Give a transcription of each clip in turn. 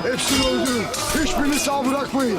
Hepsini öldürün. Hiçbirini sağ bırakmayın.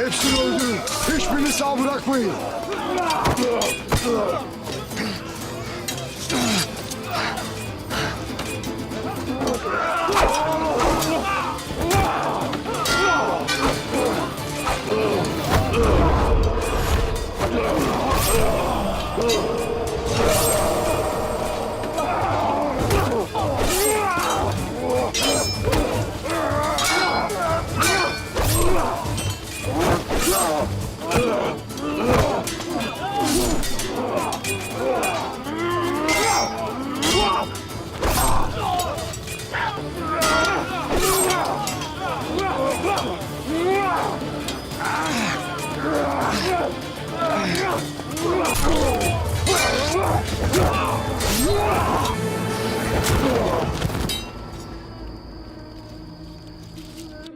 Hepsini öldürün. Hiçbirini sağ bırakmayın.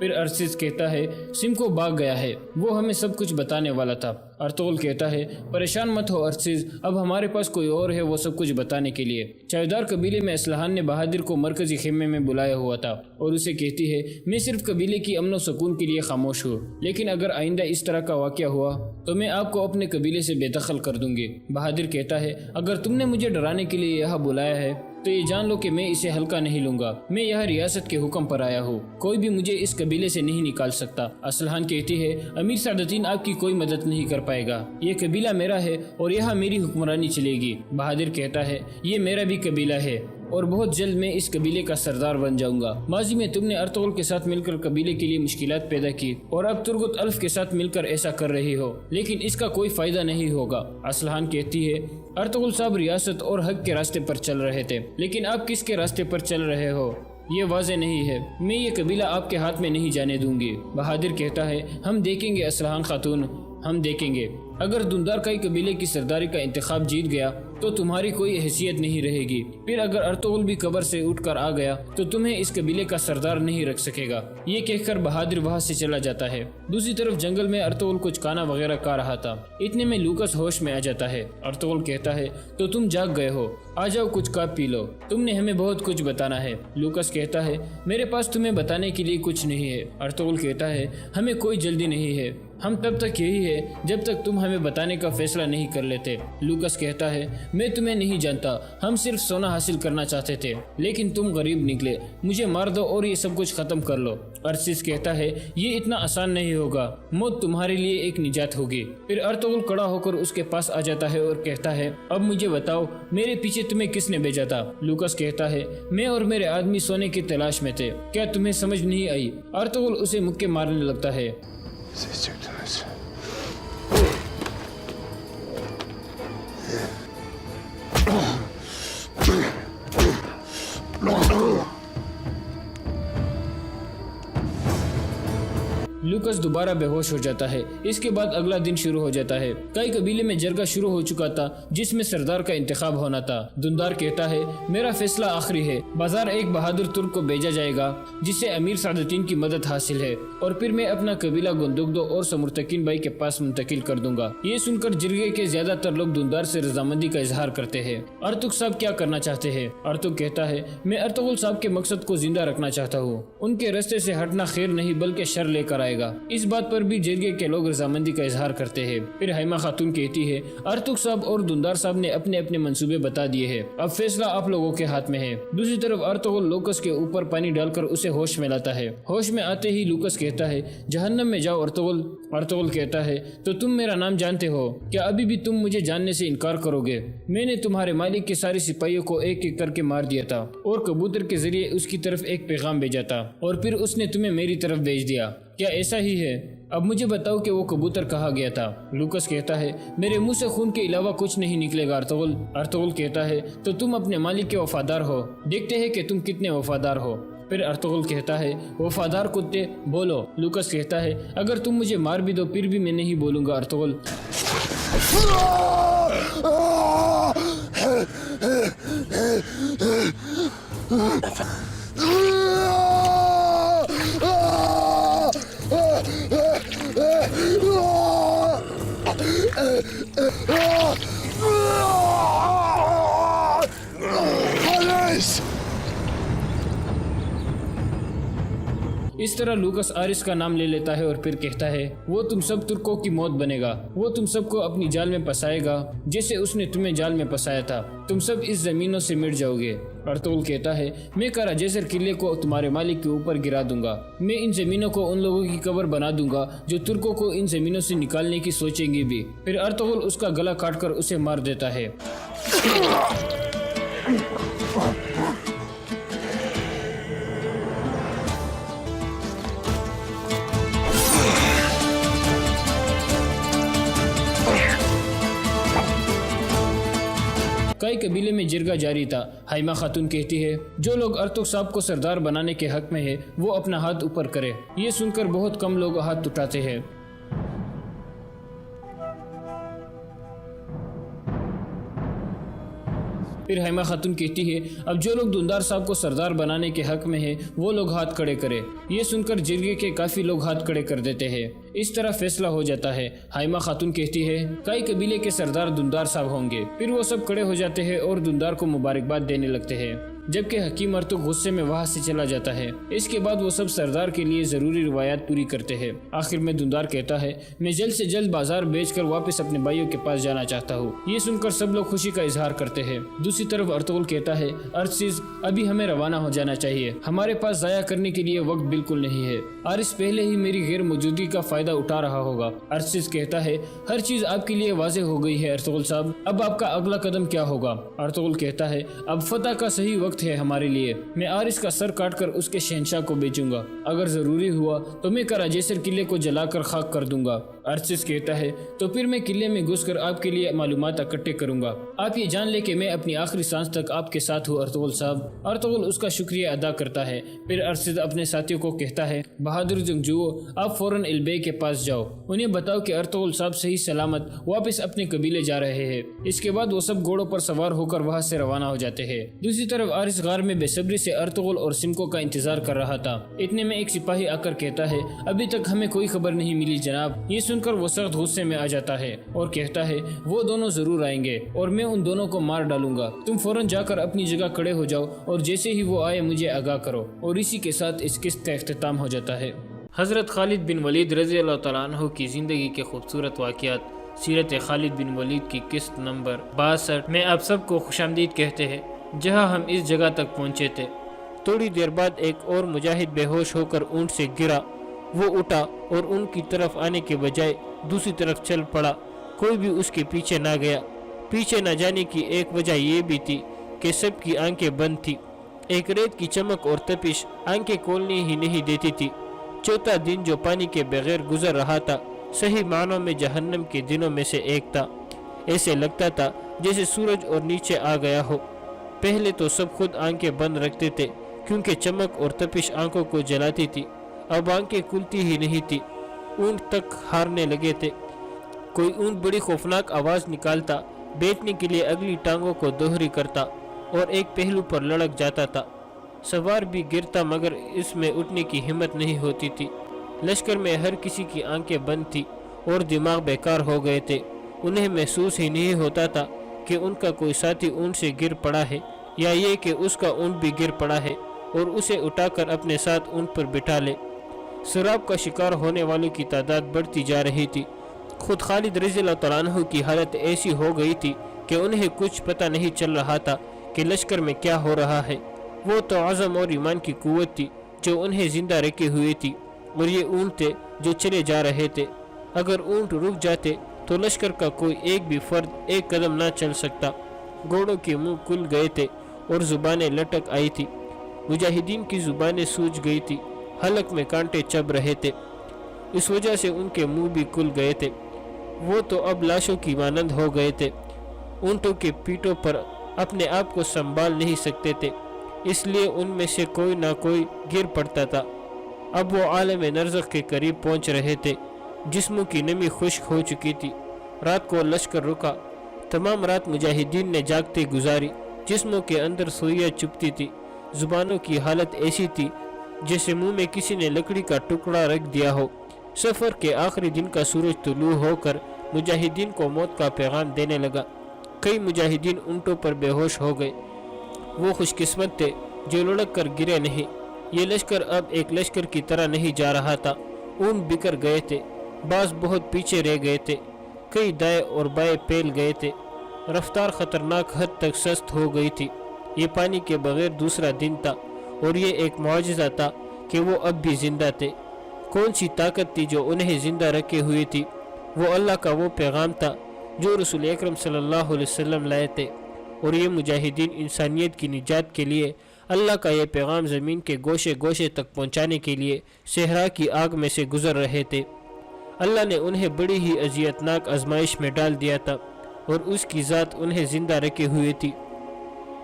پھر ارسیس کہتا ہے سمکو بھاگ گیا ہے، وہ ہمیں سب کچھ بتانے والا تھا۔ ارطغرل کہتا ہے پریشان مت ہو ارسیس، اب ہمارے پاس کوئی اور ہے وہ سب کچھ بتانے کے لیے۔ چائودار قبیلے میں اسلحان نے بہادر کو مرکزی خیمے میں بلایا ہوا تھا اور اسے کہتی ہے میں صرف قبیلے کی امن و سکون کے لیے خاموش ہوں، لیکن اگر آئندہ اس طرح کا واقعہ ہوا تو میں آپ کو اپنے قبیلے سے بے دخل کر دوں گی۔ بہادر کہتا ہے اگر تم نے مجھے ڈرانے کے لیے یہاں بلایا ہے تو یہ جان لو کہ میں اسے ہلکا نہیں لوں گا، میں یہاں ریاست کے حکم پر آیا ہوں، کوئی بھی مجھے اس قبیلے سے نہیں نکال سکتا۔ اسلحان کہتی ہے امیر سعد الدین آپ کی کوئی مدد نہیں کر پائے گا، یہ قبیلہ میرا ہے اور یہاں میری حکمرانی چلے گی۔ بہادر کہتا ہے یہ میرا بھی قبیلہ ہے اور بہت جلد میں اس قبیلے کا سردار بن جاؤں گا۔ ماضی میں تم نے ارطغرل کے ساتھ مل کر قبیلے کے لیے مشکلات پیدا کی اور اب ترگت الف کے ساتھ مل کر ایسا کر رہی ہو، لیکن اس کا کوئی فائدہ نہیں ہوگا۔ اسلحان کہتی ہے ارطغرل صاحب ریاست اور حق کے راستے پر چل رہے تھے، لیکن آپ کس کے راستے پر چل رہے ہو یہ واضح نہیں ہے، میں یہ قبیلہ آپ کے ہاتھ میں نہیں جانے دوں گی۔ بہادر کہتا ہے ہم دیکھیں گے اسلحان خاتون، ہم دیکھیں گے، اگر دندار کئی قبیلے کی سرداری کا انتخاب جیت گیا تو تمہاری کوئی حیثیت نہیں رہے گی، پھر اگر ارطغرل بھی قبر سے اٹھ کر آ گیا تو تمہیں اس قبیلے کا سردار نہیں رکھ سکے گا۔ یہ کہہ کر بہادر وہاں سے چلا جاتا ہے۔ دوسری طرف جنگل میں ارطغرل کچھ کھانا وغیرہ کھا رہا تھا، اتنے میں لوکس ہوش میں آ جاتا ہے۔ ارطغرل کہتا ہے تو تم جاگ گئے ہو، آ جاؤ کچھ کھا پی لو، تم نے ہمیں بہت کچھ بتانا ہے۔ لوکس کہتا ہے میرے پاس تمہیں بتانے کے لیے کچھ نہیں ہے۔ ارطغرل کہتا ہے ہمیں کوئی جلدی نہیں ہے، ہم تب تک یہی ہے جب تک تم ہمیں بتانے کا فیصلہ نہیں کر لیتے۔ لوکس کہتا ہے میں تمہیں نہیں جانتا، ہم صرف سونا حاصل کرنا چاہتے تھے، لیکن تم غریب نکلے، مجھے مار دو اور یہ سب کچھ ختم کر لو۔ ارسیس کہتا ہے یہ اتنا آسان نہیں ہوگا، موت تمہارے لیے ایک نجات ہوگی۔ پھر ارطغرل کھڑا ہو کر اس کے پاس آ جاتا ہے اور کہتا ہے اب مجھے بتاؤ میرے پیچھے تمہیں کس نے بھیجا تھا؟ لوکس کہتا ہے میں اور میرے آدمی سونے کی تلاش میں تھے، کیا تمہیں سمجھ نہیں آئی؟ ارطغرل اسے مکے مارنے لگتا ہے۔ لوکس دوبارہ بے ہوش ہو جاتا ہے۔ اس کے بعد اگلا دن شروع ہو جاتا ہے۔ کئی قبیلے میں جرگہ شروع ہو چکا تھا جس میں سردار کا انتخاب ہونا تھا۔ دندار کہتا ہے میرا فیصلہ آخری ہے، بازار ایک بہادر ترک کو بھیجا جائے گا جس سے امیر سعد الدین کی مدد حاصل ہے، اور پھر میں اپنا قبیلہ گندگدو اور سمرتکین بھائی کے پاس منتقل کر دوں گا۔ یہ سن کر جرگے کے زیادہ تر لوگ دندار سے رضامندی کا اظہار کرتے ہیں۔ ارطغرل صاحب کیا کرنا چاہتے ہیں؟ ارطغرل کہتا ہے میں ارطغرل صاحب کے مقصد کو زندہ رکھنا چاہتا ہوں، ان کے راستے سے ہٹنا خیر نہیں بلکہ شر لے کر آئے گا۔ اس بات پر بھی جرگے کے لوگ رضامندی کا اظہار کرتے ہیں۔ پھر حیمہ خاتون کہتی ہے ارطغرل صاحب اور دندار صاحب نے اپنے اپنے منصوبے بتا دیے ہیں، اب فیصلہ آپ لوگوں کے ہاتھ میں ہے۔ دوسری طرف ارطغرل لوکس کے اوپر پانی ڈال کر اسے ہوش میں لاتا ہے۔ ہوش میں آتے ہی لوکس کہتا ہے جہنم میں جاؤ ارطغرل۔ ارطغرل کہتا ہے تو تم میرا نام جانتے ہو، کیا ابھی بھی تم مجھے جاننے سے انکار کرو گے؟ میں نے تمہارے مالک کے سارے سپاہیوں کو ایک ایک کر کے مار دیا تھا اور کبوتر کے ذریعے اس کی طرف ایک پیغام بھیجا تھا، اور پھر اس نے تمہیں میری طرف بھیج دیا، کیا ایسا ہی ہے؟ اب مجھے بتاؤ کہ وہ کبوتر کہاں گیا تھا؟ لوکس کہتا ہے میرے منہ سے خون کے علاوہ کچھ نہیں نکلے گا ارطغرل۔ ارطغرل کہتا ہے تو تم اپنے مالک کے وفادار ہو، دیکھتے ہیں کہ تم کتنے وفادار ہو۔ پھر ارطغرل کہتا ہے وفادار کتے بولو۔ لوکس کہتا ہے اگر تم مجھے مار بھی دو پھر بھی میں نہیں بولوں گا ارطغرل۔ اس طرح لوکس آرس کا نام لے لیتا ہے اور پھر کہتا ہے وہ تم سب ترکوں کی موت بنے گا، وہ تم سب کو اپنی جال میں پھنسائے گا جیسے اس نے تمہیں جال میں پھنسایا تھا، تم سب اس زمینوں سے مٹ جاؤ گے۔ ارطغرل کہتا ہے میں کارا جیسر قلعے کو تمہارے مالک کے اوپر گرا دوں گا، میں ان زمینوں کو ان لوگوں کی قبر بنا دوں گا جو ترکوں کو ان زمینوں سے نکالنے کی سوچیں گے بھی۔ پھر ارطغرل اس کا گلا کاٹ کر اسے مار دیتا ہے۔ کئی قبیلے میں جرگہ جاری تھا۔ حیمہ خاتون کہتی ہے جو لوگ ارطغرل صاحب کو سردار بنانے کے حق میں ہے وہ اپنا ہاتھ اوپر کرے۔ یہ سن کر بہت کم لوگ ہاتھ اٹھاتے ہیں۔ پھر حیمہ خاتون کہتی ہے اب جو لوگ دندار صاحب کو سردار بنانے کے حق میں ہیں وہ لوگ ہاتھ کھڑے کرے۔ یہ سن کر جرگے کے کافی لوگ ہاتھ کھڑے کر دیتے ہیں۔ اس طرح فیصلہ ہو جاتا ہے۔ حیمہ خاتون کہتی ہے کئی قبیلے کے سردار دندار صاحب ہوں گے۔ پھر وہ سب کھڑے ہو جاتے ہیں اور دندار کو مبارکباد دینے لگتے ہیں، جبکہ حکیم ارتو غصے میں وہاں سے چلا جاتا ہے۔ اس کے بعد وہ سب سردار کے لیے ضروری روایات پوری کرتے ہیں۔ آخر میں دندار کہتا ہے میں جلد سے جلد بازار بیچ کر واپس اپنے بھائیوں کے پاس جانا چاہتا ہوں۔ یہ سن کر سب لوگ خوشی کا اظہار کرتے ہیں۔ دوسری طرف ارطغرل کہتا ہے ارسیز ابھی ہمیں روانہ ہو جانا چاہیے، ہمارے پاس ضائع کرنے کے لیے وقت بالکل نہیں ہے۔ آرس پہلے ہی میری غیر موجودگی کا فائدہ اٹھا رہا ہوگا۔ ارسیز کہتا ہے ہر چیز آپ کے لیے واضح ہو گئی ہے ارطغرل صاحب، اب آپ کا اگلا قدم کیا ہوگا؟ ارطغرل کہتا ہے اب فتح کا صحیح وقت ہے ہمارے لیے، میں آرس کا سر کاٹ کر اس کے شہنشاہ کو بیچوں گا، اگر ضروری ہوا تو میں کراجیسر قلعے کو جلا کر خاک کر دوں گا۔ ارسیز کہتا ہے تو پھر میں قلعے میں گھس کر آپ کے لیے معلومات اکٹھے کروں گا، آپ یہ جان لے کہ میں اپنی آخری سانس تک آپ کے ساتھ ہوں ارطغرل صاحب۔ ارطغرل اس کا شکریہ ادا کرتا ہے۔ پھر ارسیز اپنے ساتھیوں کو کہتا ہے بہادر جنگجوؤں آپ فوراً البے کے پاس جاؤ، انہیں بتاؤ کہ ارطغرل صاحب صحیح سلامت واپس اپنے قبیلے جا رہے ہیں۔ اس کے بعد وہ سب گھوڑوں پر سوار ہو کر وہاں سے روانہ ہو جاتے ہیں۔ دوسری طرف آرس غار میں بے صبری سے ارطغرل اور سمکو کا انتظار کر رہا تھا۔ اتنے میں ایک سپاہی آ کر کہتا ہے ابھی تک ہمیں کوئی خبر نہیں ملی جناب۔ یہ سن کر وہ سخت غصے میں آ جاتا ہے اور کہتا ہے وہ دونوں ضرور آئیں گے اور میں ان دونوں کو مار ڈالوں گا، تم فوراً جا کر اپنی جگہ کھڑے ہو جاؤ اور جیسے ہی وہ آئے مجھے آگاہ کرو۔ اور اسی کے ساتھ اس قسط کا اختتام ہو جاتا ہے۔ حضرت خالد بن ولید رضی اللہ تعالیٰ عنہ کی زندگی کے خوبصورت واقعات سیرت خالد بن ولید کی قسط نمبر 62 میں آپ سب کو خوش آمدید کہتے ہیں۔ جہاں ہم اس جگہ تک پہنچے تھے، تھوڑی دیر بعد ایک اور مجاہد بے ہوش ہو کر اونٹ سے گرا، وہ اٹھا اور ان کی طرف آنے کے بجائے دوسری طرف چل پڑا، کوئی بھی اس کے پیچھے نہ گیا۔ پیچھے نہ جانے کی ایک وجہ یہ بھی تھی کہ سب کی آنکھیں بند تھی، ایک ریت کی چمک اور تپش آنکھیں کھولنے ہی نہیں دیتی تھی۔ چوتھا دن جو پانی کے بغیر گزر رہا تھا صحیح معنوں میں جہنم کے دنوں میں سے ایک تھا۔ ایسے لگتا تھا جیسے سورج اور نیچے آ گیا ہو۔ پہلے تو سب خود آنکھیں بند رکھتے تھے کیونکہ چمک اور تپش آنکھوں کو جلاتی تھی، اب آنکھیں کھلتی ہی نہیں تھی۔ اونٹ تک ہارنے لگے تھے۔ کوئی اونٹ بڑی خوفناک آواز نکالتا، بیٹھنے کے لیے اگلی ٹانگوں کو دوہری کرتا اور ایک پہلو پر لڑک جاتا تھا۔ سوار بھی گرتا مگر اس میں اٹھنے کی ہمت نہیں ہوتی تھی۔ لشکر میں ہر کسی کی آنکھیں بند تھی اور دماغ بیکار ہو گئے تھے۔ انہیں محسوس ہی نہیں ہوتا تھا کہ ان کا کوئی ساتھی اونٹ سے گر پڑا ہے یا یہ کہ اس کا اونٹ بھی گر پڑا ہے اور اسے اٹھا کر اپنے ساتھ اونٹ پر بٹھا لے۔ سراب کا شکار ہونے والوں کی تعداد بڑھتی جا رہی تھی۔ خود خالد رضی اللہ تعالیٰ عنہ کی حالت ایسی ہو گئی تھی کہ انہیں کچھ پتہ نہیں چل رہا تھا کہ لشکر میں کیا ہو رہا ہے۔ وہ تو عزم اور ایمان کی قوت تھی جو انہیں زندہ رکھے ہوئی تھی، اور یہ اونٹ تھے جو چلے جا رہے تھے۔ اگر اونٹ رک جاتے تو لشکر کا کوئی ایک بھی فرد ایک قدم نہ چل سکتا۔ گھوڑوں کے منہ کھل گئے تھے اور زبانیں لٹک آئی تھی۔ مجاہدین کی زبانیں سوج گئی تھی، حلق میں کانٹے چبھ رہے تھے، اس وجہ سے ان کے منہ بھی کھل گئے تھے۔ وہ تو اب لاشوں کی مانند ہو گئے تھے، اونٹوں کے پیٹوں پر اپنے آپ کو سنبھال نہیں سکتے تھے، اس لیے ان میں سے کوئی نہ کوئی گر پڑتا تھا۔ اب وہ عالم نرزخ کے قریب پہنچ رہے تھے، جسموں کی نمی خشک ہو چکی تھی۔ رات کو لشکر رکا، تمام رات مجاہدین نے جاگتے گزاری، جسموں کے اندر سوئیاں چپتی تھی، زبانوں کی حالت ایسی تھی جیسے منہ میں کسی نے لکڑی کا ٹکڑا رکھ دیا ہو۔ سفر کے آخری دن کا سورج طلوع ہو کر مجاہدین کو موت کا پیغام دینے لگا۔ کئی مجاہدین اونٹوں پر بے ہوش ہو گئے۔ وہ خوش قسمت تھے جو لڑک کر گرے نہیں۔ یہ لشکر اب ایک لشکر کی طرح نہیں جا رہا تھا، اونٹ بکھر گئے تھے، بعض بہت پیچھے رہ گئے تھے، کئی دائیں اور بائیں پھیل گئے تھے، رفتار خطرناک حد تک سست ہو گئی تھی۔ یہ پانی کے بغیر دوسرا دن تھا اور یہ ایک معجزہ تھا کہ وہ اب بھی زندہ تھے۔ کون سی طاقت تھی جو انہیں زندہ رکھے ہوئی تھی؟ وہ اللہ کا وہ پیغام تھا جو رسول اکرم صلی اللہ علیہ وسلم لائے تھے، اور یہ مجاہدین انسانیت کی نجات کے لیے اللہ کا یہ پیغام زمین کے گوشے گوشے تک پہنچانے کے لیے صحرا کی آگ میں سے گزر رہے تھے۔ اللہ نے انہیں بڑی ہی اذیتناک آزمائش میں ڈال دیا تھا اور اس کی ذات انہیں زندہ رکھے ہوئی تھی۔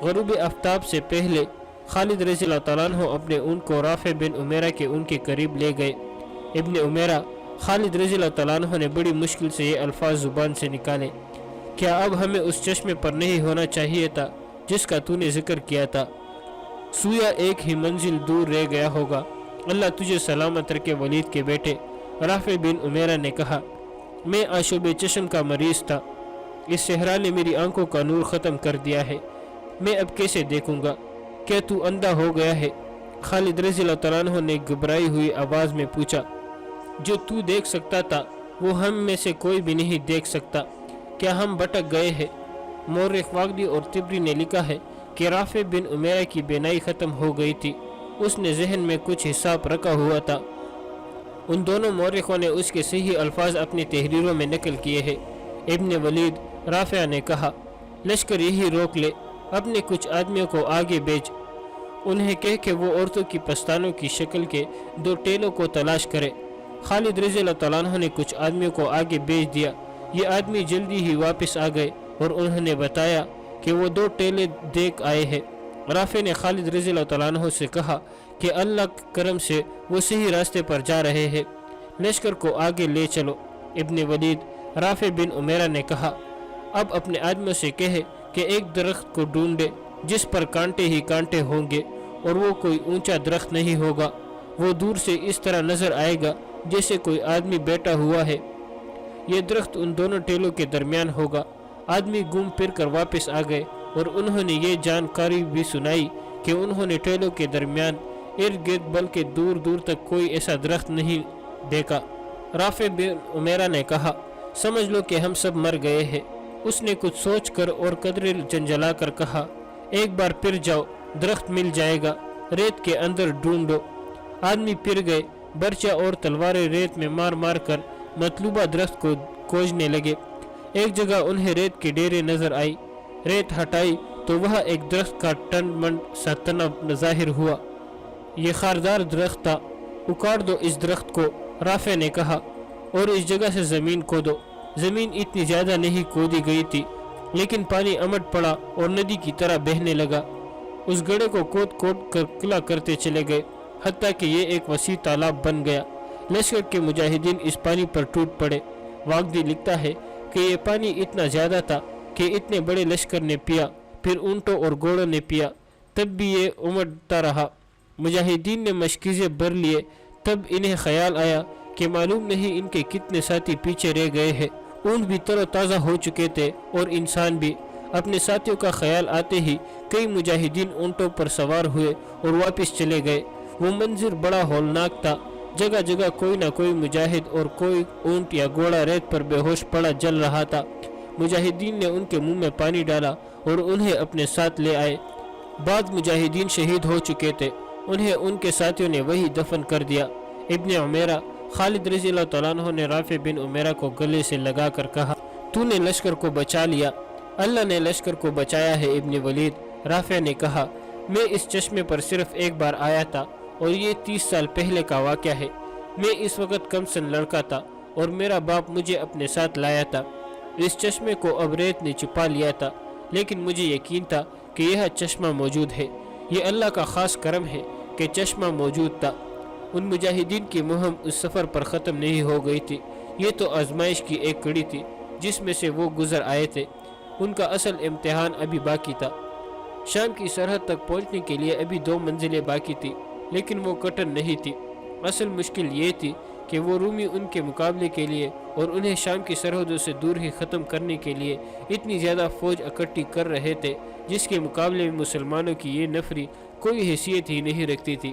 غروب آفتاب سے پہلے خالد رضی اللہ تعالیٰ عنہ اپنے اونٹ کو رافع بن عمیرہ کے ان کے قریب لے گئے۔ ابن عمیرہ خالد رضی اللہ تعالیٰ عنہ نے بڑی مشکل سے یہ الفاظ زبان سے نکالے، کیا اب ہمیں اس چشمے پر نہیں ہونا چاہیے تھا جس کا تو نے ذکر کیا تھا، سویا ایک ہی منزل دور رہ گیا ہوگا۔ اللہ تجھے سلامت رکھے۔ ولید کے بیٹے رافع بن عمیرہ نے کہا، میں آشوب چشم کا مریض تھا، اس صحرا نے میری آنکھوں کا نور ختم کر دیا ہے، میں اب کیسے دیکھوں گا؟ کیا تو اندھا ہو گیا ہے؟ خالد رضی اللہ تعالیٰ عنہ نے گھبرائی ہوئی آواز میں پوچھا، جو تو دیکھ سکتا تھا وہ ہم میں سے کوئی بھی نہیں دیکھ سکتا، کیا ہم بھٹک گئے ہیں؟ مورخ واقدی اور طبری نے لکھا ہے کہ رافع بن عمیرہ کی بینائی ختم ہو گئی تھی، اس نے ذہن میں کچھ حساب رکھا ہوا تھا۔ ان دونوں مورخوں نے اس کے صحیح الفاظ اپنی تحریروں میں نقل کیے ہیں۔ ابن ولید رافع نے کہا، لشکر یہی روک لے، اپنے کچھ آدمیوں کو آگے بھیج، انہیں کہہ کہ وہ عورتوں کی پستانوں کی شکل کے 2 ٹیلوں کو تلاش کرے۔ خالد رضی اللہ تعالیٰ عنہ نے کچھ آدمیوں کو آگے بھیج دیا، یہ آدمی جلدی ہی واپس آ گئے اور انہوں نے بتایا کہ وہ 2 ٹیلے دیکھ آئے ہیں۔ رافع نے خالد رضی اللہ تعالیٰ عنہ سے کہا کہ اللہ کے کرم سے وہ صحیح راستے پر جا رہے ہیں، لشکر کو آگے لے چلو۔ ابن ولید رافع بن عمیرہ نے کہا، اب اپنے آدمیوں سے کہے کہ ایک درخت کو ڈھونڈے جس پر کانٹے ہی کانٹے ہوں گے اور وہ کوئی اونچا درخت نہیں ہوگا، وہ دور سے اس طرح نظر آئے گا جیسے کوئی آدمی بیٹھا ہوا ہے، یہ درخت ان دونوں ٹیلوں کے درمیان ہوگا۔ آدمی گھوم پھر کر واپس آ گئے اور انہوں نے یہ جانکاری بھی سنائی کہ انہوں نے ٹیلوں کے درمیان ارد گرد بلکہ دور دور تک کوئی ایسا درخت نہیں دیکھا۔ رافع بن عمیرہ نے کہا، سمجھ لو کہ ہم سب مر گئے ہیں۔ اس نے کچھ سوچ کر اور قدرے جنجلا کر کہا، ایک بار پھر جاؤ، درخت مل جائے گا، ریت کے اندر ڈھونڈو۔ آدمی پھر گئے، برچہ اور تلواریں ریت میں مار مار کر مطلوبہ درخت کو کھوجنے لگے۔ ایک جگہ انہیں ریت کے ڈیرے نظر آئی، ریت ہٹائی تو وہاں ایک درخت کا ٹن منڈ سا تنا ظاہر ہوا، یہ خاردار درخت تھا، اکاڑ دو اس درخت کو، رافع نے کہا، اور اس جگہ سے زمین کھودو۔ زمین اتنی زیادہ نہیں کھودی گئی تھی لیکن پانی امٹ پڑا اور ندی کی طرح بہنے لگا۔ اس گڑھے کو کھود کھود کر کھلا کرتے چلے گئے حتیٰ کہ یہ ایک وسیع تالاب بن گیا۔ لشکر کے مجاہدین اس پانی پر ٹوٹ پڑے۔ واقدی لکھتا ہے کہ یہ پانی اتنا زیادہ تھا کہ اتنے بڑے لشکر نے پیا، پھر اونٹوں اور گھوڑوں نے پیا، تب بھی یہ امٹتا رہا۔ مجاہدین نے مشکیزیں بھر لیے، تب انہیں خیال آیا کہ معلوم نہیں ان کے کتنے ساتھی پیچھے رہ گئے ہیں۔ اونٹ بھی تر و تازہ ہو چکے تھے اور انسان بھی۔ اپنے ساتھیوں کا خیال آتے ہی کئی مجاہدین اونٹوں پر سوار ہوئے اور واپس چلے گئے۔ وہ منظر بڑا ہولناک تھا، جگہ جگہ کوئی نہ کوئی مجاہد اور کوئی اونٹ یا گھوڑا ریت پر بے ہوش پڑا جل رہا تھا۔ مجاہدین نے ان کے منہ میں پانی ڈالا اور انہیں اپنے ساتھ لے آئے۔ بعض مجاہدین شہید ہو چکے تھے، انہیں ان کے ساتھیوں نے وہی دفن کر دیا۔ ابن عمیرہ خالد رضی اللہ تعالیٰ عنہ نے رافع بن عمیرہ کو گلے سے لگا کر کہا، تو نے لشکر کو بچا لیا۔ اللہ نے لشکر کو بچایا ہے ابن ولید۔ رافع نے کہا، میں اس چشمے پر صرف ایک بار آیا تھا اور یہ 30 سال پہلے کا واقعہ ہے۔ میں اس وقت کم سن لڑکا تھا اور میرا باپ مجھے اپنے ساتھ لایا تھا۔ اس چشمے کو اب ریت نے چھپا لیا تھا، لیکن مجھے یقین تھا کہ یہ چشمہ موجود ہے۔ یہ اللہ کا خاص کرم ہے کہ چشمہ موجود تھا۔ ان مجاہدین کی مہم اس سفر پر ختم نہیں ہو گئی تھی، یہ تو آزمائش کی ایک کڑی تھی جس میں سے وہ گزر آئے تھے۔ ان کا اصل امتحان ابھی باقی تھا۔ شام کی سرحد تک پہنچنے کے لیے ابھی 2 منزلیں باقی تھی، لیکن وہ کٹن نہیں تھی۔ اصل مشکل یہ تھی کہ وہ رومی ان کے مقابلے کے لیے اور انہیں شام کی سرحدوں سے دور ہی ختم کرنے کے لیے اتنی زیادہ فوج اکٹھی کر رہے تھے جس کے مقابلے میں مسلمانوں کی یہ نفری کوئی حیثیت ہی نہیں رکھتی تھی۔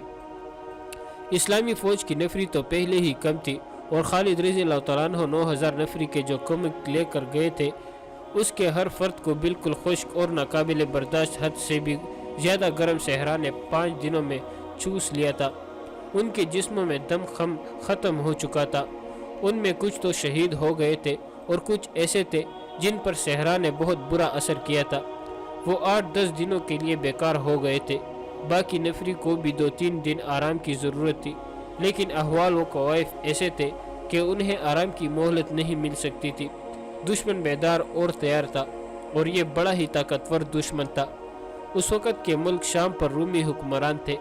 اسلامی فوج کی نفری تو پہلے ہی کم تھی اور خالد رضی اللہ تعالیٰ عنہ 9000 نفری کے جو کمک لے کر گئے تھے اس کے ہر فرد کو بالکل خشک اور ناقابل برداشت حد سے بھی زیادہ گرم صحرا نے 5 دنوں میں چوس لیا تھا۔ ان کے جسموں میں دم ختم ہو چکا تھا، ان میں کچھ تو شہید ہو گئے تھے اور کچھ ایسے تھے جن پر صحرا نے بہت برا اثر کیا تھا۔ وہ 8-10 دنوں کے لیے بیکار ہو گئے تھے۔ باقی نفری کو بھی 2-3 دن آرام کی ضرورت تھی، لیکن احوال و قوائف ایسے تھے کہ انہیں آرام کی مہلت نہیں مل سکتی تھی۔ دشمن بیدار اور تیار تھا اور یہ بڑا ہی طاقتور دشمن تھا۔ اس وقت کے ملک شام پر رومی حکمران تھے۔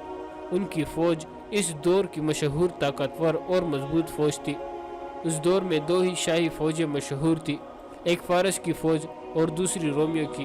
ان کی فوج اس دور کی مشہور طاقتور اور مضبوط فوج تھی۔ اس دور میں 2 ہی شاہی فوجیں مشہور تھی، ایک فارس کی فوج اور دوسری رومیوں کی۔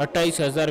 28,000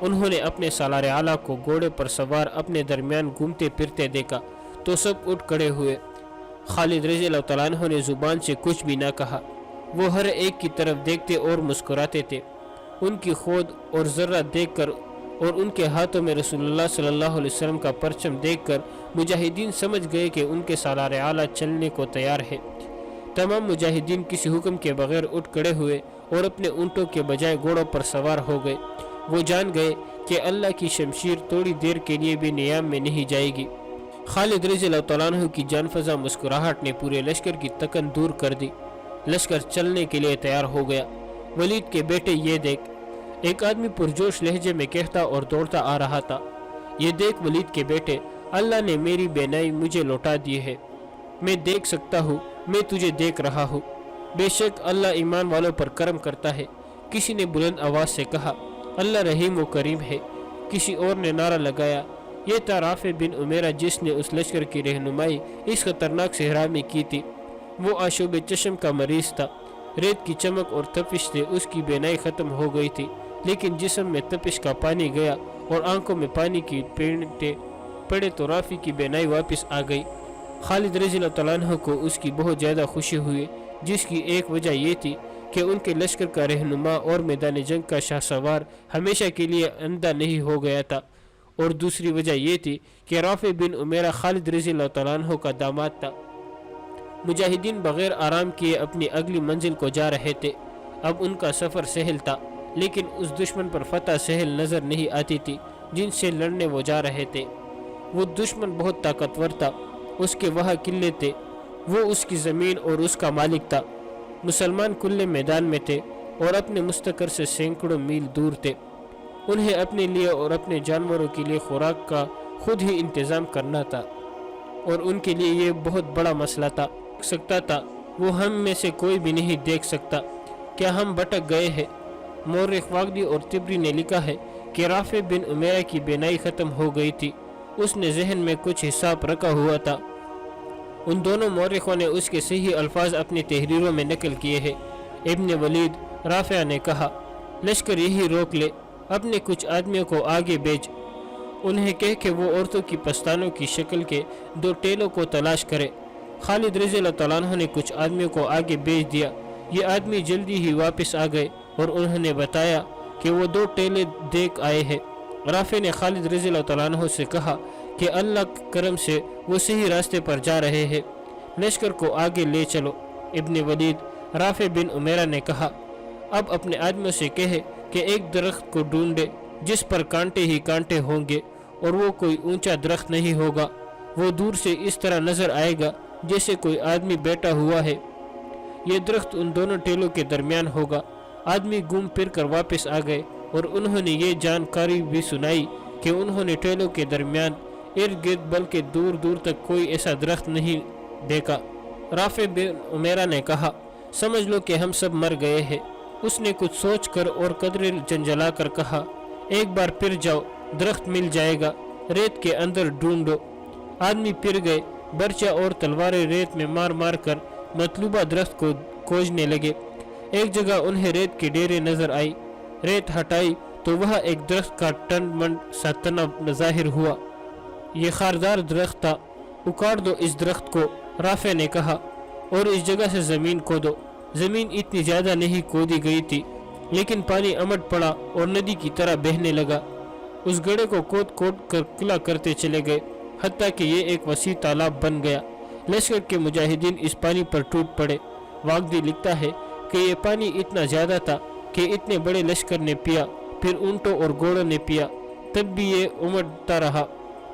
انہوں نے اپنے سالار اعلیٰ کو گھوڑے پر سوار اپنے درمیان گھومتے پھرتے دیکھا تو سب اٹھ کھڑے ہوئے۔ خالد رضی اللہ تعالیٰ عنہ نے زبان سے کچھ بھی نہ کہا، وہ ہر ایک کی طرف دیکھتے اور مسکراتے تھے۔ ان کی خود اور ذرہ دیکھ کر اور ان کے ہاتھوں میں رسول اللہ صلی اللہ علیہ وسلم کا پرچم دیکھ کر مجاہدین سمجھ گئے کہ ان کے سالار اعلیٰ چلنے کو تیار ہے۔ تمام مجاہدین کسی حکم کے بغیر اٹھ کھڑے ہوئے اور اپنے اونٹوں کے بجائے گھوڑوں پر سوار ہو گئے۔ وہ جان گئے کہ اللہ کی شمشیر تھوڑی دیر کے لیے بھی نیام میں نہیں جائے گی۔ خالد رضی اللہ تعالیٰ عنہ کی جان فزا مسکراہٹ نے پورے لشکر کی تکن دور کر دی۔ لشکر چلنے کے لیے تیار ہو گیا۔ ولید کے بیٹے یہ دیکھ، ایک آدمی پرجوش لہجے میں کہتا اور دوڑتا آ رہا تھا، یہ دیکھ ولید کے بیٹے، اللہ نے میری بینائی مجھے لوٹا دی ہے، میں دیکھ سکتا ہوں، میں تجھے دیکھ رہا ہوں، بے شک اللہ ایمان والوں پر کرم کرتا ہے۔ کسی نے بلند آواز سے کہا، اللہ رحیم و کریم ہے۔ کسی اور نے نعرہ لگایا، یہ تھا رافع بن عمیرہ جس نے اس لشکر کی رہنمائی اس خطرناک صحرا میں کی تھی۔ وہ آشوب چشم کا مریض تھا، ریت کی چمک اور تپش سے اس کی بینائی ختم ہو گئی تھی، لیکن جسم میں تپش کا پانی گیا اور آنکھوں میں پانی کی پینٹیں پڑے تو رافع کی بینائی واپس آ گئی۔ خالد رضی اللہ تعالیٰ عنہ کو اس کی بہت زیادہ خوشی ہوئی، جس کی ایک وجہ یہ تھی کہ ان کے لشکر کا رہنما اور میدان جنگ کا شاہ سوار ہمیشہ کے لیے اندھا نہیں ہو گیا تھا، اور دوسری وجہ یہ تھی کہ رافع بن عمیرہ خالد رضی اللہ تعالیٰ عنہ کا داماد تھا۔ مجاہدین بغیر آرام کیے اپنی اگلی منزل کو جا رہے تھے۔ اب ان کا سفر سہل تھا، لیکن اس دشمن پر فتح سہل نظر نہیں آتی تھی جن سے لڑنے وہ جا رہے تھے۔ وہ دشمن بہت طاقتور تھا، اس کے وہاں قلعے تھے، وہ اس کی زمین اور اس کا مالک تھا۔ مسلمان کھلے میدان میں تھے اور اپنے مستقر سے سینکڑوں میل دور تھے۔ انہیں اپنے لیے اور اپنے جانوروں کے لیے خوراک کا خود ہی انتظام کرنا تھا، اور ان کے لیے یہ بہت بڑا مسئلہ تھا سکتا تھا۔ وہ ہم میں سے کوئی بھی نہیں دیکھ سکتا، کیا ہم بھٹک گئے ہیں؟ مورخ واقدی اور طبری نے لکھا ہے کہ رافع بن عمیرہ کی بینائی ختم ہو گئی تھی، اس نے ذہن میں کچھ حساب رکھا ہوا تھا۔ ان دونوں مورخوں نے اس کے صحیح الفاظ اپنی تحریروں میں نقل کیے ہیں۔ ابن ولید رافع نے کہا، لشکر یہی روک لے، اپنے کچھ آدمیوں کو آگے بھیج، انہیں کہہ کہ وہ عورتوں کی پستانوں کی شکل کے 2 ٹیلوں کو تلاش کرے۔ خالد رضی اللہ تعالیٰ عنہ نے کچھ آدمیوں کو آگے بھیج دیا۔ یہ آدمی جلدی ہی واپس آ گئے اور انہوں نے بتایا کہ وہ 2 ٹیلے دیکھ آئے ہیں۔ رافع نے خالد رضی اللہ تعالیٰ عنہ سے کہا کہ اللہ کے کرم سے وہ صحیح راستے پر جا رہے ہیں، لشکر کو آگے لے چلو۔ ابن ولید رافع بن عمیرہ نے کہا، اب اپنے آدمیوں سے کہے کہ ایک درخت کو ڈھونڈے جس پر کانٹے ہی کانٹے ہوں گے، اور وہ کوئی اونچا درخت نہیں ہوگا، وہ دور سے اس طرح نظر آئے گا جیسے کوئی آدمی بیٹھا ہوا ہے۔ یہ درخت ان دونوں ٹیلوں کے درمیان ہوگا۔ آدمی گھوم پھر کر واپس آ گئے اور انہوں نے یہ جانکاری بھی سنائی کہ انہوں نے ٹیلوں کے درمیان ارد گرد بلکہ دور دور تک کوئی ایسا درخت نہیں دیکھا۔ رافع بن عمیرہ نے کہا، سمجھ لو کہ ہم سب مر گئے ہیں۔ اس نے کچھ سوچ کر اور قدرے جنجلا کر کہا، ایک بار پھر جاؤ، درخت مل جائے گا، ریت کے اندر ڈھونڈو۔ آدمی پھر گئے، برچہ اور تلواریں ریت میں مار مار کر مطلوبہ درخت کو کھوجنے لگے۔ ایک جگہ انہیں ریت کے ڈیرے نظر آئی، ریت ہٹائی تو وہاں ایک درخت کا ٹن منڈ سا تنا ظاہر ہوا۔ یہ خاردار درخت تھا، اکاڑ دو اس درخت کو، رافع نے کہا، اور اس جگہ سے زمین کھودو۔ زمین اتنی زیادہ نہیں کھودی گئی تھی، لیکن پانی امٹ پڑا اور ندی کی طرح بہنے لگا۔ اس گڑھے کو کھود کر کھلا کرتے چلے گئے، حتیٰ کہ یہ ایک وسیع تالاب بن گیا۔ لشکر کے مجاہدین اس پانی پر ٹوٹ پڑے۔ واقدی لکھتا ہے کہ یہ پانی اتنا زیادہ تھا کہ اتنے بڑے لشکر نے پیا، پھر اونٹوں اور گھوڑوں نے پیا، تب بھی یہ امٹتا رہا۔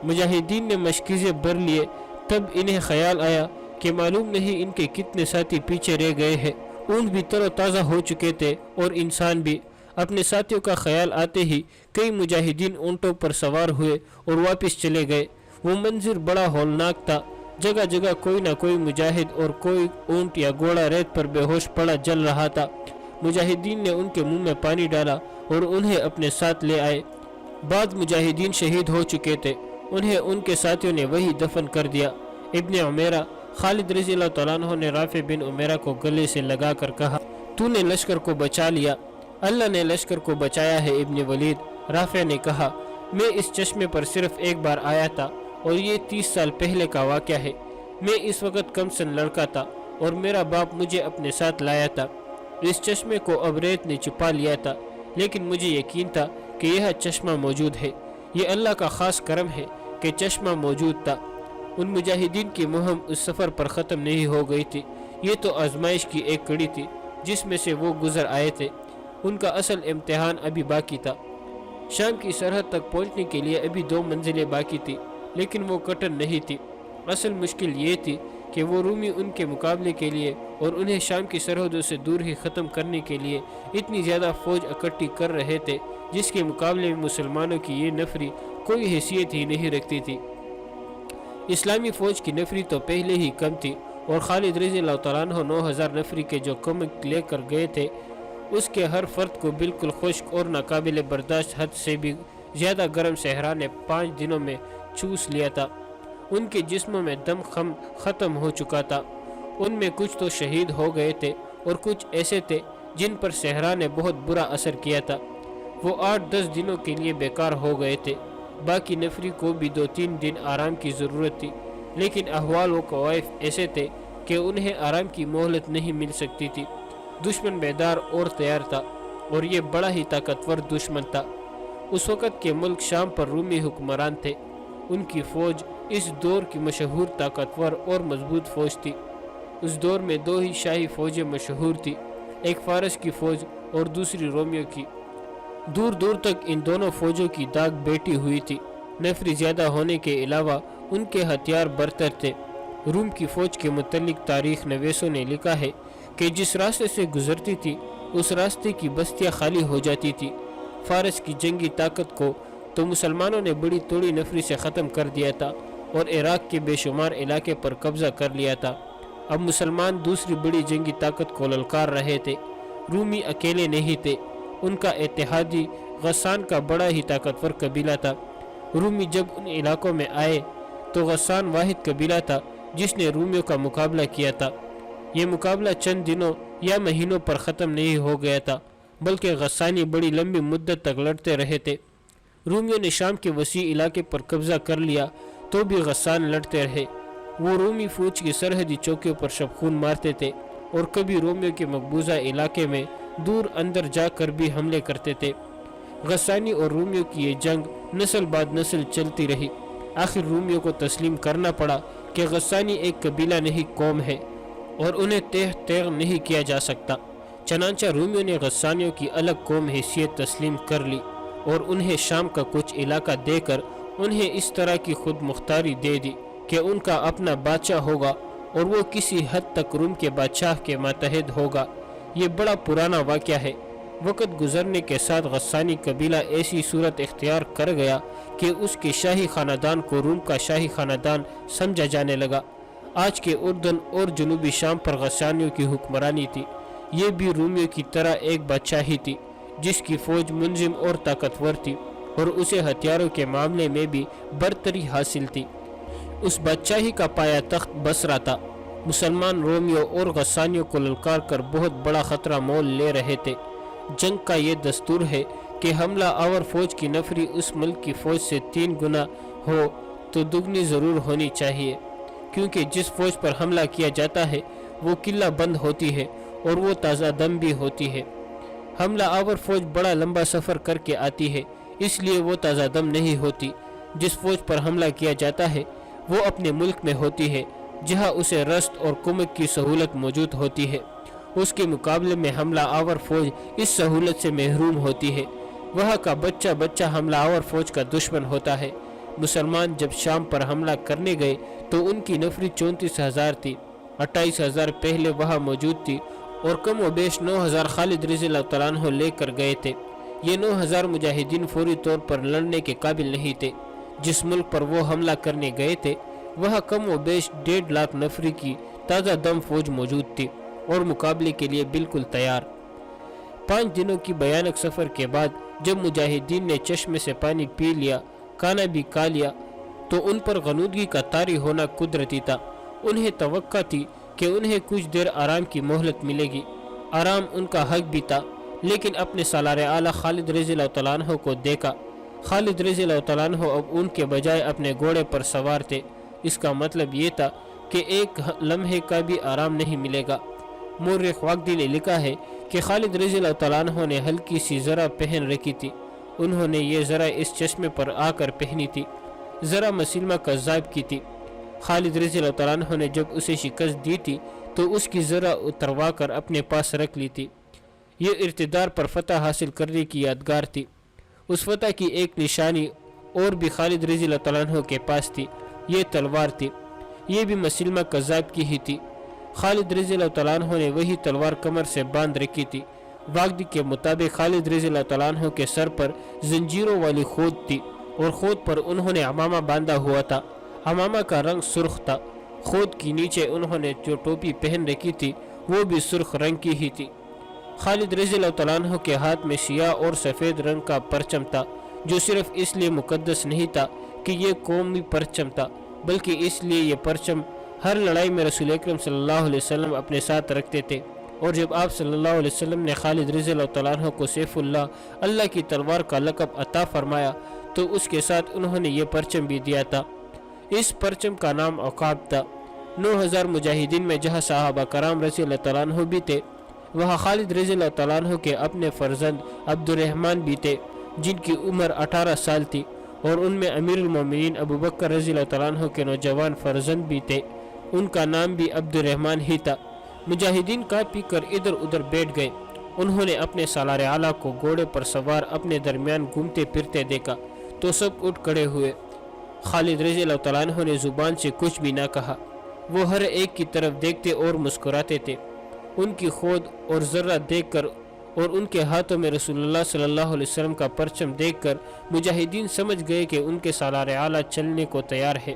مجاہدین نے مشکیزیں بھر لیے، تب انہیں خیال آیا کہ معلوم نہیں ان کے کتنے ساتھی پیچھے رہ گئے ہیں۔ اونٹ بھی تر و تازہ ہو چکے تھے اور انسان بھی۔ اپنے ساتھیوں کا خیال آتے ہی کئی مجاہدین اونٹوں پر سوار ہوئے اور واپس چلے گئے۔ وہ منظر بڑا ہولناک تھا، جگہ جگہ کوئی نہ کوئی مجاہد اور کوئی اونٹ یا گھوڑا ریت پر بے ہوش پڑا جل رہا تھا۔ مجاہدین نے ان کے منہ میں پانی ڈالا اور انہیں اپنے ساتھ لے آئے۔ بعض مجاہدین شہید ہو چکے تھے، انہیں ان کے ساتھیوں نے وہی دفن کر دیا۔ ابن عمیرہ خالد رضی اللہ تعالیٰ عنہ نے رافع بن عمیرہ کو گلے سے لگا کر کہا، تو نے لشکر کو بچا لیا، اللہ نے لشکر کو بچایا ہے ابن ولید۔ رافع نے کہا میں اس چشمے پر صرف ایک بار آیا تھا اور یہ 30 سال پہلے کا واقعہ ہے۔ میں اس وقت کم سن لڑکا تھا اور میرا باپ مجھے اپنے ساتھ لایا تھا۔ اس چشمے کو اب ریت نے چھپا لیا تھا، لیکن مجھے یقین تھا کہ یہ چشمہ موجود ہے۔ یہ اللہ کا خاص کرم ہے کہ چشمہ موجود تھا۔ ان مجاہدین کی مہم اس سفر پر ختم نہیں ہو گئی تھی۔ یہ تو آزمائش کی ایک کڑی تھی جس میں سے وہ گزر آئے تھے۔ ان کا اصل امتحان ابھی باقی تھا۔ شام کی سرحد تک پہنچنے کے لیے ابھی 2 منزلیں باقی تھی، لیکن وہ کٹن نہیں تھی۔ اصل مشکل یہ تھی کہ وہ رومی ان کے مقابلے کے لیے اور انہیں شام کی سرحدوں سے دور ہی ختم کرنے کے لیے اتنی زیادہ فوج اکٹھی کر رہے تھے جس کے مقابلے میں مسلمانوں کی یہ نفری کوئی حیثیت ہی نہیں رکھتی تھی۔ اسلامی فوج کی نفری تو پہلے ہی کم تھی اور خالد رضی اللہ تعالیٰ عنہ 9000 نفری کے جو کمک لے کر گئے تھے اس کے ہر فرد کو بالکل خشک اور ناقابل برداشت حد سے بھی زیادہ گرم صحرا نے 5 دنوں میں چوس لیا تھا۔ ان کے جسموں میں دم ختم ہو چکا تھا۔ ان میں کچھ تو شہید ہو گئے تھے اور کچھ ایسے تھے جن پر صحرا نے بہت برا اثر کیا تھا۔ وہ 8-10 دنوں کے لیے بیکار ہو گئے تھے۔ باقی نفری کو بھی 2-3 دن آرام کی ضرورت تھی، لیکن احوال و قوائف ایسے تھے کہ انہیں آرام کی مہلت نہیں مل سکتی تھی۔ دشمن بیدار اور تیار تھا اور یہ بڑا ہی طاقتور دشمن تھا۔ اس وقت کے ملک شام پر رومی حکمران تھے۔ ان کی فوج اس دور کی مشہور طاقتور اور مضبوط فوج تھی۔ اس دور میں 2 ہی شاہی فوجیں مشہور تھی، ایک فارس کی فوج اور دوسری رومیوں کی۔ دور دور تک ان دونوں فوجوں کی داغ بیٹھی ہوئی تھی۔ نفری زیادہ ہونے کے علاوہ ان کے ہتھیار برتر تھے۔ روم کی فوج کے متعلق تاریخ نویسوں نے لکھا ہے کہ جس راستے سے گزرتی تھی اس راستے کی بستیاں خالی ہو جاتی تھی۔ فارس کی جنگی طاقت کو تو مسلمانوں نے بڑی توڑی نفری سے ختم کر دیا تھا اور عراق کے بے شمار علاقے پر قبضہ کر لیا تھا۔ اب مسلمان دوسری بڑی جنگی طاقت کو للکار رہے تھے۔ رومی اکیلے نہیں تھے، ان کا اتحادی غسان کا بڑا ہی طاقتور قبیلہ تھا۔ رومی جب ان علاقوں میں آئے تو غسان واحد قبیلہ تھا جس نے رومیوں کا مقابلہ کیا تھا۔ یہ مقابلہ چند دنوں یا مہینوں پر ختم نہیں ہو گیا تھا، بلکہ غسانی بڑی لمبی مدت تک لڑتے رہے تھے۔ رومیوں نے شام کے وسیع علاقے پر قبضہ کر لیا تو بھی غسان لڑتے رہے۔ وہ رومی فوج کی سرحدی چوکیوں پر شبخون مارتے تھے اور کبھی رومیوں کے مقبوضہ علاقے میں دور اندر جا کر بھی حملے کرتے تھے۔ غسانی اور رومیوں کی یہ جنگ نسل بعد نسل چلتی رہی۔ آخر رومیوں کو تسلیم کرنا پڑا کہ غسانی ایک قبیلہ نہیں قوم ہے اور انہیں تیغ نہیں کیا جا سکتا۔ چنانچہ رومیوں نے غسانیوں کی الگ قوم حیثیت تسلیم کر لی اور انہیں شام کا کچھ علاقہ دے کر انہیں اس طرح کی خود مختاری دے دی کہ ان کا اپنا بادشاہ ہوگا اور وہ کسی حد تک روم کے بادشاہ کے ماتحت ہوگا۔ یہ بڑا پرانا واقعہ ہے۔ وقت گزرنے کے ساتھ غسانی قبیلہ ایسی صورت اختیار کر گیا کہ اس کے شاہی خاندان کو روم کا شاہی خاندان سمجھا جانے لگا۔ آج کے اردن اور جنوبی شام پر غسانیوں کی حکمرانی تھی۔ یہ بھی رومیوں کی طرح ایک بادشاہی تھی جس کی فوج منظم اور طاقتور تھی اور اسے ہتھیاروں کے معاملے میں بھی برتری حاصل تھی۔ اس بادشاہی کا پایا تخت بصرہ تھا۔ مسلمان رومیوں اور غسانیوں کو للکار کر بہت بڑا خطرہ مول لے رہے تھے۔ جنگ کا یہ دستور ہے کہ حملہ آور فوج کی نفری اس ملک کی فوج سے 3 گنا ہو تو دگنی ضرور ہونی چاہیے، کیونکہ جس فوج پر حملہ کیا جاتا ہے وہ قلعہ بند ہوتی ہے اور وہ تازہ دم بھی ہوتی ہے۔ حملہ آور فوج بڑا لمبا سفر کر کے آتی ہے، اس لیے وہ تازہ دم نہیں ہوتی۔ جس فوج پر حملہ کیا جاتا ہے وہ اپنے ملک میں ہوتی ہے جہاں اسے رسد اور کمک کی سہولت موجود ہوتی ہے۔ اس کے مقابلے میں حملہ آور فوج اس سہولت سے محروم ہوتی ہے۔ وہاں کا بچہ حملہ آور فوج کا دشمن ہوتا ہے۔ مسلمان جب شام پر حملہ کرنے گئے تو ان کی نفری 34,000 تھی۔ 28,000 پہلے وہاں موجود تھی اور کم و بیش 9,000 خالد رضی اللہ تعالیٰ عنہ لے کر گئے تھے۔ یہ 9,000 مجاہدین فوری طور پر لڑنے کے قابل نہیں تھے۔ جس ملک پر وہ حملہ کرنے گئے تھے وہاں کم و بیش 1.5 لاکھ نفری کی تازہ دم فوج موجود تھی اور مقابلے کے لیے بالکل تیار۔ 5 دنوں کی بھیانک سفر کے بعد جب مجاہدین نے چشمے سے پانی پی لیا، کھانا بھی کھا لیا، تو ان پر غنودگی کا طاری ہونا قدرتی تھا۔ انہیں توقع تھی کہ انہیں کچھ دیر آرام کی مہلت ملے گی۔ آرام ان کا حق بھی تھا، لیکن اپنے سالار اعلیٰ خالد رضی اللہ تعالیٰ عنہ کو دیکھا۔ خالد رضی اللہ تعالیٰ عنہ اب ان کے بجائے اپنے گھوڑے پر سوار تھے۔ اس کا مطلب یہ تھا کہ ایک لمحے کا بھی آرام نہیں ملے گا۔ مورخ واقدی نے لکھا ہے کہ خالد رضی اللہ تعالیٰ عنہ نے ہلکی سی زرہ پہن رکھی تھی۔ انہوں نے یہ زرہ اس چشمے پر آ کر پہنی تھی۔ زرہ مسلمہ کذاب کی تھی۔ خالد رضی اللہ تعالیٰ عنہ نے جب اسے شکست دی تھی تو اس کی زرہ اتروا کر اپنے پاس رکھ لی تھی۔ یہ ارتدار پر فتح حاصل کرنے کی یادگار تھی۔ اس فتح کی ایک نشانی اور بھی خالد رضی اللہ تعالیٰ عنہ کے پاس تھی، یہ تلوار تھی۔ یہ بھی مسلمہ کذاب کی ہی تھی۔ خالد رضی اللہ تعالیٰ عنہ نے وہی تلوار کمر سے باندھ رکھی تھی۔ واقدی کے مطابق خالد رضی اللہ تعالیٰ عنہ کے سر پر زنجیروں والی خود تھی اور خود پر انہوں نے عمامہ باندھا ہوا تھا۔ عمامہ کا رنگ سرخ تھا۔ خود کی نیچے انہوں نے جو ٹوپی پہن رکھی تھی وہ بھی سرخ رنگ کی ہی تھی۔ خالد رضی اللہ تعالیٰ عنہ کے ہاتھ میں سیاہ اور سفید رنگ کا پرچم تھا، جو صرف اس لیے مقدس نہیں تھا کہ یہ قومی پرچم تھا، بلکہ اس لیے یہ پرچم ہر لڑائی میں رسول اکرم صلی اللہ علیہ وسلم اپنے ساتھ رکھتے تھے۔ اور جب آپ صلی اللہ علیہ وسلم نے خالد رضی اللہ تعالیٰ عنہ کو سیف اللہ، اللہ کی تلوار کا لقب عطا فرمایا تو اس کے ساتھ انہوں نے یہ پرچم بھی دیا تھا۔ اس پرچم کا نام عقاب تھا۔ 9000 مجاہدین میں جہاں صحابہ کرام رضی اللہ تعالیٰ عنہ بھی تھے، وہاں خالد رضی اللہ تعالیٰ عنہ کے اپنے فرزند عبد الرحمن بھی تھے، جن کی عمر 18 سال تھی، اور ان میں امیر المومنین ابو بکر رضی اللہ تعالیٰ عنہ کے نوجوان فرزند بھی تھے، ان کا نام بھی عبد الرحمن ہی تھا۔ مجاہدین کا پی کر ادھر ادھر بیٹھ گئے۔ انہوں نے اپنے سالار اعلیٰ کو گھوڑے پر سوار اپنے درمیان گھومتے پھرتے دیکھا تو سب اٹھ کھڑے ہوئے۔ خالد رضی اللہ تعالیٰ عنہ نے زبان سے کچھ بھی نہ کہا، وہ ہر ایک کی طرف دیکھتے اور مسکراتے تھے۔ ان کی خود اور ذرہ دیکھ کر اور ان کے ہاتھوں میں رسول اللہ صلی اللہ علیہ وسلم کا پرچم دیکھ کر مجاہدین سمجھ گئے کہ ان کے سالار اعلیٰ چلنے کو تیار ہے۔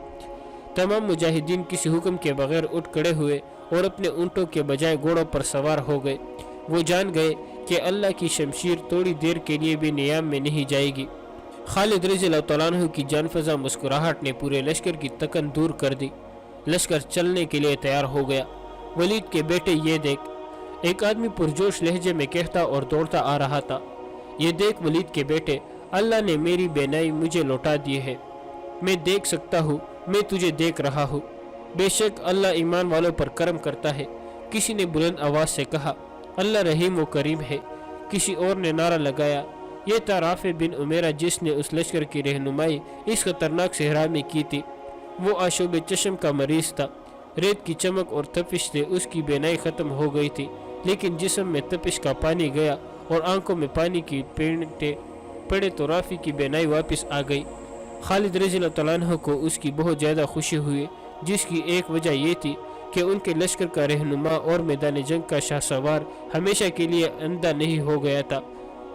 تمام مجاہدین کسی حکم کے بغیر اٹھ کھڑے ہوئے اور اپنے اونٹوں کے بجائے گھوڑوں پر سوار ہو گئے۔ وہ جان گئے کہ اللہ کی شمشیر تھوڑی دیر کے لیے بھی نیام میں نہیں جائے گی۔ خالد رضی اللہ تعالیٰ عنہ کی جان فزا مسکراہٹ نے پورے لشکر کی تکن دور کر دی۔ لشکر چلنے کے لیے تیار ہو گیا۔ ولید کے بیٹے یہ دیکھ، ایک آدمی پرجوش لہجے میں کہتا اور دوڑتا آ رہا تھا، یہ دیکھ ولید کے بیٹے، اللہ نے میری بینائی مجھے لوٹا دی ہے، میں دیکھ سکتا ہوں، میں تجھے دیکھ رہا ہوں، بے شک اللہ ایمان والوں پر کرم کرتا ہے۔ کسی نے بلند آواز سے کہا، اللہ رحیم و کریم ہے۔ کسی اور نے نعرہ لگایا، یہ تھا رافع بن عمیرہ جس نے اس لشکر کی رہنمائی اس خطرناک صحرا میں کی تھی۔ وہ آشوب چشم کا مریض تھا، ریت کی چمک اور تپش سے اس کی بینائی ختم ہو گئی تھی، لیکن جسم میں تپش کا پانی گیا اور آنکھوں میں پانی کی پینٹیں پڑے تو رافع کی بینائی واپس آ گئی۔ خالد رضی اللہ تعالیٰ عنہ کو اس کی بہت زیادہ خوشی ہوئی، جس کی ایک وجہ یہ تھی کہ ان کے لشکر کا رہنما اور میدان جنگ کا شاہ سوار ہمیشہ کے لیے اندھا نہیں ہو گیا تھا،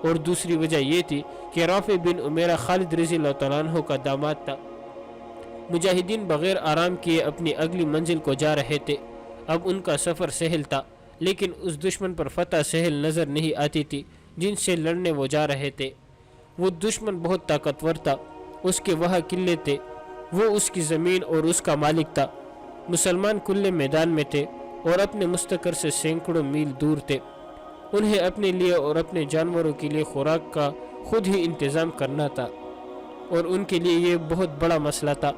اور دوسری وجہ یہ تھی کہ رافع بن عمیرہ خالد رضی اللہ تعالیٰ عنہ کا داماد تھا۔ مجاہدین بغیر آرام کیے اپنی اگلی منزل کو جا رہے تھے۔ اب ان کا سفر سہل تھا، لیکن اس دشمن پر فتح سہل نظر نہیں آتی تھی جن سے لڑنے وہ جا رہے تھے۔ وہ دشمن بہت طاقتور تھا، اس کے وہاں قلعے تھے، وہ اس کی زمین اور اس کا مالک تھا۔ مسلمان کھلے میدان میں تھے اور اپنے مستقر سے سینکڑوں میل دور تھے۔ انہیں اپنے لیے اور اپنے جانوروں کے لیے خوراک کا خود ہی انتظام کرنا تھا، اور ان کے لیے یہ بہت بڑا مسئلہ تھا۔